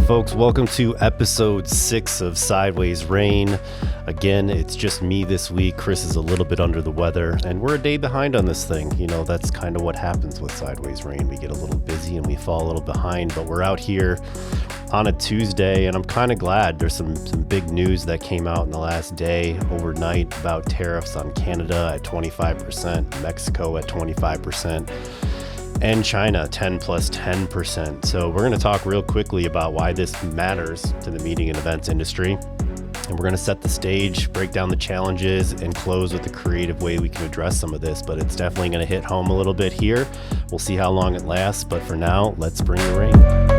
folks. Welcome to episode 6 of Sideways Rain. Again, it's just me this week. Chris is a little bit under the weather, and we're a day behind on this thing. You know, that's kind of what happens with Sideways Rain. We get a little busy and we fall a little behind, but we're out here on a Tuesday, and I'm kind of glad. There's some big news that came out in the last day, overnight, about tariffs on Canada at 25%, Mexico at 25%. And China 10 plus 10%. So we're going to talk real quickly about why this matters to the meeting and events industry. And we're going to set the stage, break down the challenges, and close with a creative way we can address some of this. But it's definitely going to hit home a little bit here. We'll see how long it lasts. But for now, let's bring the rain.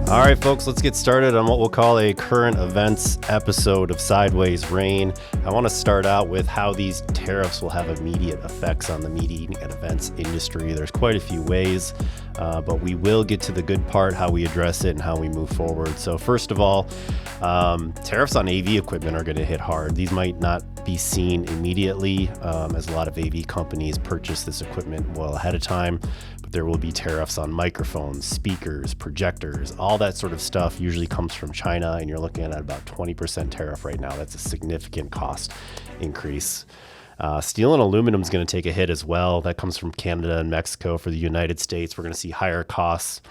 All right, folks, let's get started on what we'll call a current events episode of Sideways Rain. I want to start out with how these tariffs will have immediate effects on the meeting and events industry. There's quite a few ways, but we will get to the good part, how we address it and how we move forward. So first of all, tariffs on AV equipment are going to hit hard. These might not be seen immediately, as a lot of AV companies purchase this equipment well ahead of time. There will be tariffs on microphones, speakers, projectors, all that sort of stuff usually comes from China, and you're looking at about 20% tariff right now. That's a significant cost increase. Steel and aluminum is going to take a hit as well. That comes from Canada and Mexico. For the United States, we're going to see higher costs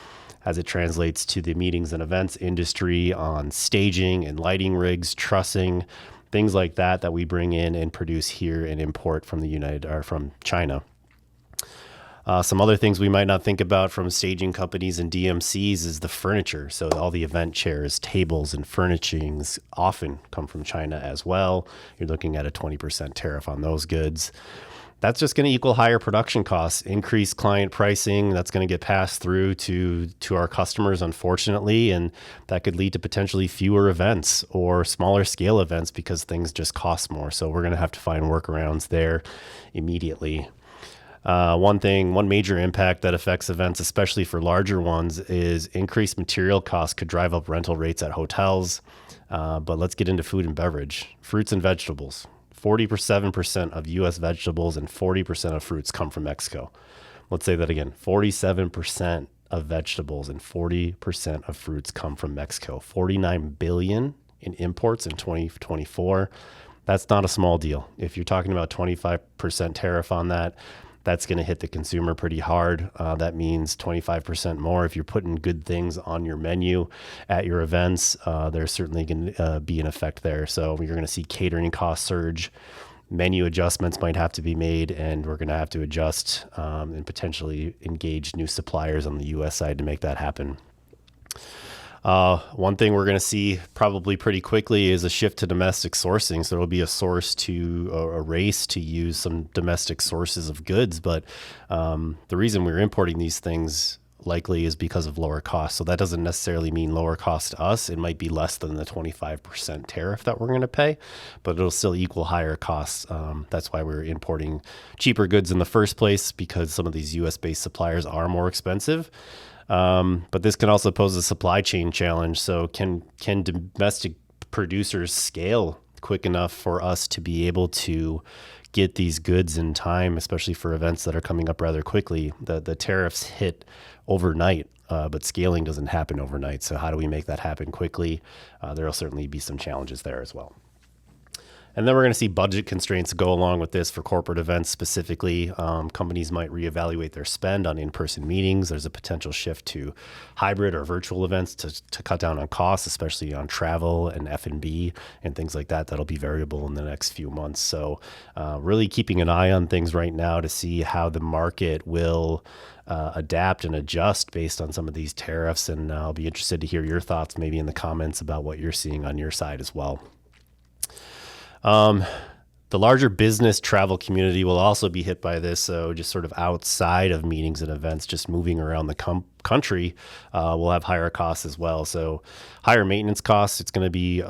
as it translates to the meetings and events industry on staging and lighting rigs, trussing, things like that we bring in and produce here and import from from China. Some other things we might not think about from staging companies and DMCs is the furniture. So all the event chairs, tables, and furnishings often come from China as well. You're looking at a 20% tariff on those goods. That's just going to equal higher production costs, increased client pricing. That's going to get passed through to our customers, unfortunately, and that could lead to potentially fewer events or smaller scale events because things just cost more. So we're going to have to find workarounds there immediately. One major impact that affects events, especially for larger ones, is increased material costs could drive up rental rates at hotels. But let's get into food and beverage. Fruits and vegetables. 47% of U.S. vegetables and 40% of fruits come from Mexico. Let's say that again. 47% of vegetables and 40% of fruits come from Mexico. 49 billion in imports in 2024. That's not a small deal. If you're talking about 25% tariff on that, that's going to hit the consumer pretty hard. That means 25% more. If you're putting good things on your menu at your events, there's certainly going to be an effect there. So you're going to see catering costs surge. Menu adjustments might have to be made, and we're going to have to adjust and potentially engage new suppliers on the U.S. side to make that happen. One thing we're going to see probably pretty quickly is a shift to domestic sourcing. So there'll be a race to use some domestic sources of goods. But the reason we're importing these things likely is because of lower costs. So that doesn't necessarily mean lower cost to us. It might be less than the 25% tariff that we're going to pay, but it'll still equal higher costs. That's why we're importing cheaper goods in the first place, because some of these US-based suppliers are more expensive. But this can also pose a supply chain challenge. So can domestic producers scale quick enough for us to be able to get these goods in time, especially for events that are coming up rather quickly? The tariffs hit overnight, but scaling doesn't happen overnight. So how do we make that happen quickly? There'll certainly be some challenges there as well. And then we're going to see budget constraints go along with this for corporate events specifically. Companies might reevaluate their spend on in-person meetings. There's a potential shift to hybrid or virtual events to cut down on costs, especially on travel and F&B and things like that. That'll be variable in the next few months. So really keeping an eye on things right now to see how the market will adapt and adjust based on some of these tariffs. And I'll be interested to hear your thoughts maybe in the comments about what you're seeing on your side as well. The larger business travel community will also be hit by this. So just sort of outside of meetings and events, just moving around the country will have higher costs as well. So higher maintenance costs. It's going to be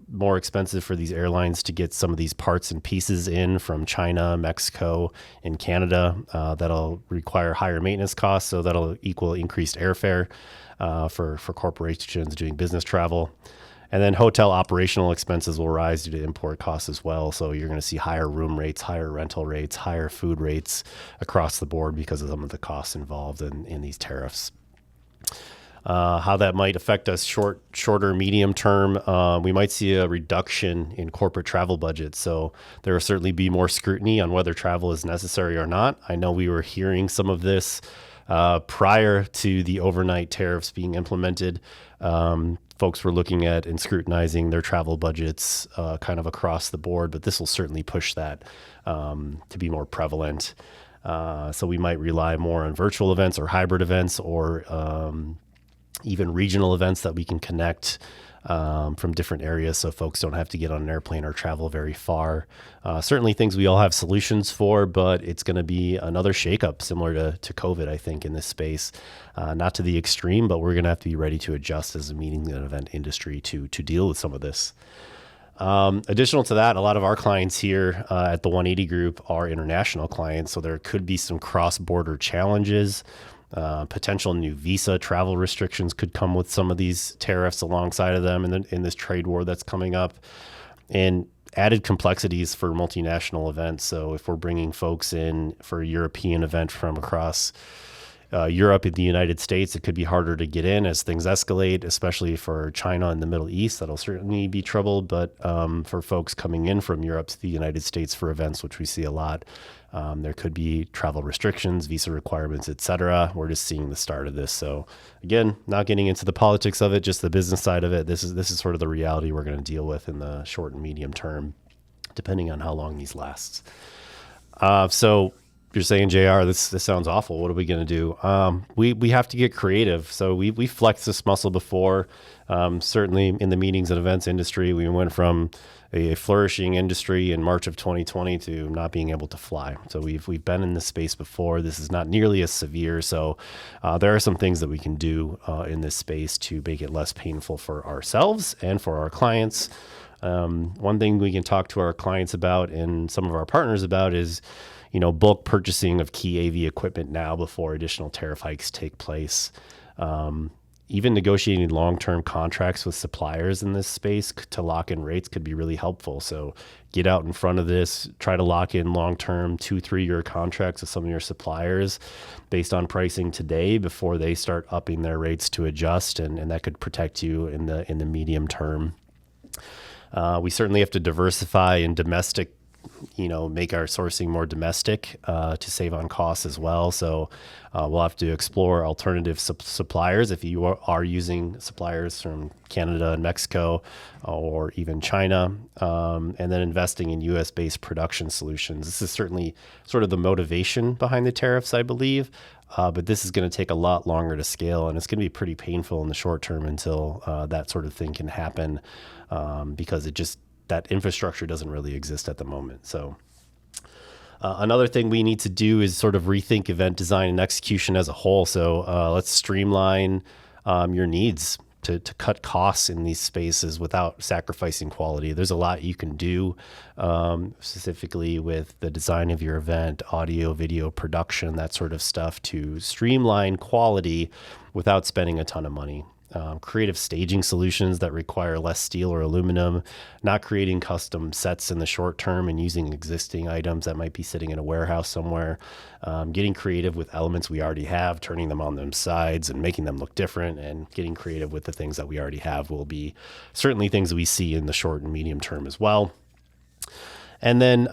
more expensive for these airlines to get some of these parts and pieces in from China, Mexico, and Canada. That'll require higher maintenance costs. So that'll equal increased airfare for corporations doing business travel. And then hotel operational expenses will rise due to import costs as well. So you're going to see higher room rates, higher rental rates, higher food rates across the board because of some of the costs involved in these tariffs. How that might affect us shorter, medium term, we might see a reduction in corporate travel budgets. So there will certainly be more scrutiny on whether travel is necessary or not. I know we were hearing some of this prior to the overnight tariffs being implemented. Folks were looking at and scrutinizing their travel budgets kind of across the board, but this will certainly push that to be more prevalent. So we might rely more on virtual events or hybrid events or even regional events that we can connect from different areas so folks don't have to get on an airplane or travel very far. Certainly things we all have solutions for, but it's going to be another shakeup similar to COVID, I think, in this space. Not to the extreme, but we're going to have to be ready to adjust as a meeting and event industry to deal with some of this. Additional to that, a lot of our clients here at the 180 Group are international clients, so there could be some cross-border challenges. Potential new visa travel restrictions could come with some of these tariffs alongside of them in this trade war that's coming up, and added complexities for multinational events. So if we're bringing folks in for a European event from across Europe and the United States, it could be harder to get in as things escalate, especially for China and the Middle East. That'll certainly be trouble. But for folks coming in from Europe to the United States for events, which we see a lot, there could be travel restrictions, visa requirements, et cetera. We're just seeing the start of this. So again, not getting into the politics of it, just the business side of it. This is sort of the reality we're going to deal with in the short and medium term, depending on how long these last. So you're saying, JR, this sounds awful. What are we going to do? We have to get creative. So we flexed this muscle before. Certainly in the meetings and events industry, we went from a flourishing industry in March of 2020 to not being able to fly. So we've been in this space before. This is not nearly as severe. So there are some things that we can do in this space to make it less painful for ourselves and for our clients. One thing we can talk to our clients about and some of our partners about is, bulk purchasing of key AV equipment now before additional tariff hikes take place. Even negotiating long-term contracts with suppliers in this space to lock in rates could be really helpful. So get out in front of this, try to lock in long-term 2-3 year contracts with some of your suppliers based on pricing today before they start upping their rates to adjust, and that could protect you in the medium term. We certainly have to diversify in domestic, make our sourcing more domestic to save on costs as well. So we'll have to explore alternative suppliers if you are using suppliers from Canada and Mexico or even China, and then investing in U.S.-based production solutions. This is certainly sort of the motivation behind the tariffs, I believe, but this is going to take a lot longer to scale, and it's going to be pretty painful in the short term until that sort of thing can happen because that infrastructure doesn't really exist at the moment. So another thing we need to do is sort of rethink event design and execution as a whole. So let's streamline your needs to cut costs in these spaces without sacrificing quality. There's a lot you can do specifically with the design of your event, audio, video production, that sort of stuff to streamline quality without spending a ton of money. Creative staging solutions that require less steel or aluminum, not creating custom sets in the short term and using existing items that might be sitting in a warehouse somewhere, getting creative with elements we already have, turning them on them sides and making them look different, and getting creative with the things that we already have will be certainly things we see in the short and medium term as well. And then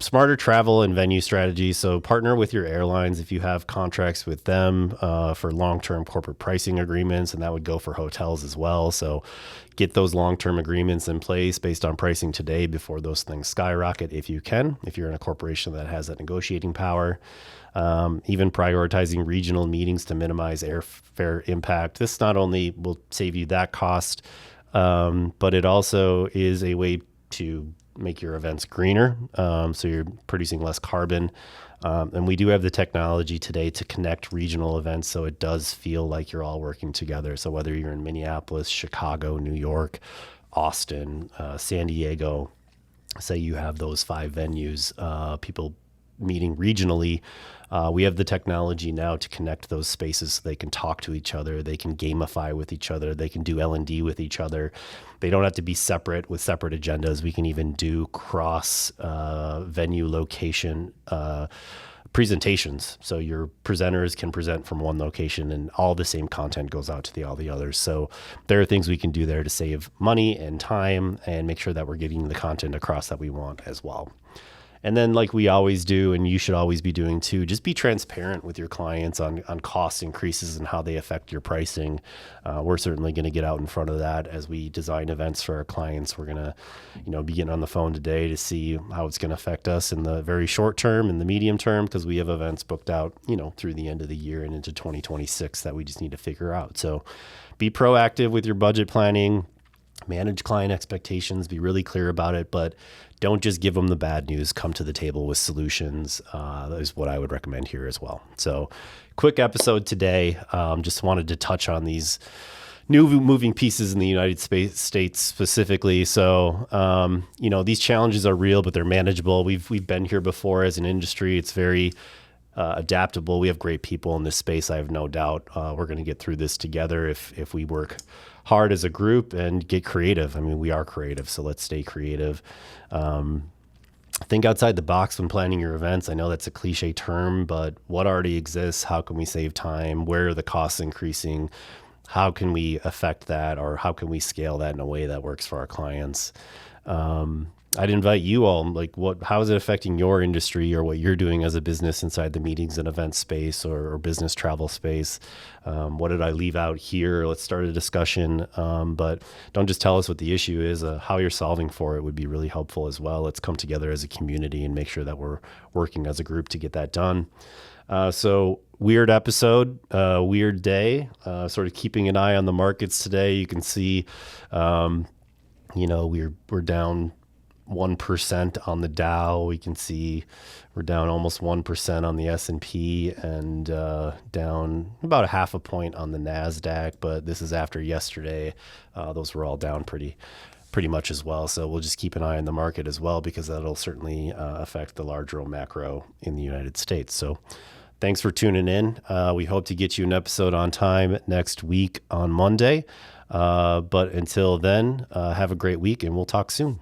smarter travel and venue strategies. So partner with your airlines if you have contracts with them for long-term corporate pricing agreements, and that would go for hotels as well. So get those long-term agreements in place based on pricing today before those things skyrocket if you can, if you're in a corporation that has that negotiating power. Even prioritizing regional meetings to minimize airfare impact. This not only will save you that cost, but it also is a way to make your events greener. So you're producing less carbon. And we do have the technology today to connect regional events so it does feel like you're all working together. So whether you're in Minneapolis, Chicago, New York, Austin, San Diego, say you have those 5 venues, people meeting regionally, we have the technology now to connect those spaces so they can talk to each other, they can gamify with each other, they can do L&D with each other. They don't have to be separate with separate agendas. We can even do cross venue location presentations. So your presenters can present from one location and all the same content goes out to all the others. So there are things we can do there to save money and time and make sure that we're getting the content across that we want as well. And then like we always do, and you should always be doing too, just be transparent with your clients on cost increases and how they affect your pricing. We're certainly going to get out in front of that as we design events for our clients. We're going to, be getting on the phone today to see how it's going to affect us in the very short term and the medium term, because we have events booked out, through the end of the year and into 2026 that we just need to figure out. So be proactive with your budget planning, manage client expectations, be really clear about it, but don't just give them the bad news. Come to the table with solutions. That is what I would recommend here as well. So quick episode today. Just wanted to touch on these new moving pieces in the United States specifically. So, these challenges are real, but they're manageable. We've been here before as an industry. It's very adaptable. We have great people in this space. I have no doubt we're going to get through this together if we work hard as a group and get creative. I mean, we are creative, so let's stay creative. Think outside the box when planning your events. I know that's a cliche term, but what already exists? How can we save time? Where are the costs increasing? How can we affect that, or how can we scale that in a way that works for our clients? I'd invite you all, how is it affecting your industry or what you're doing as a business inside the meetings and event space or business travel space? What did I leave out here? Let's start a discussion, but don't just tell us what the issue is. How you're solving for it would be really helpful as well. Let's come together as a community and make sure that we're working as a group to get that done. So weird episode, weird day, sort of keeping an eye on the markets today. You can see, we're down 1% on the Dow. We can see we're down almost 1% on the S&P and down about 0.5 point on the NASDAQ. But this is after yesterday. Those were all down pretty much as well. So we'll just keep an eye on the market as well, because that'll certainly affect the larger macro in the United States. So thanks for tuning in. We hope to get you an episode on time next week on Monday. But until then, have a great week and we'll talk soon.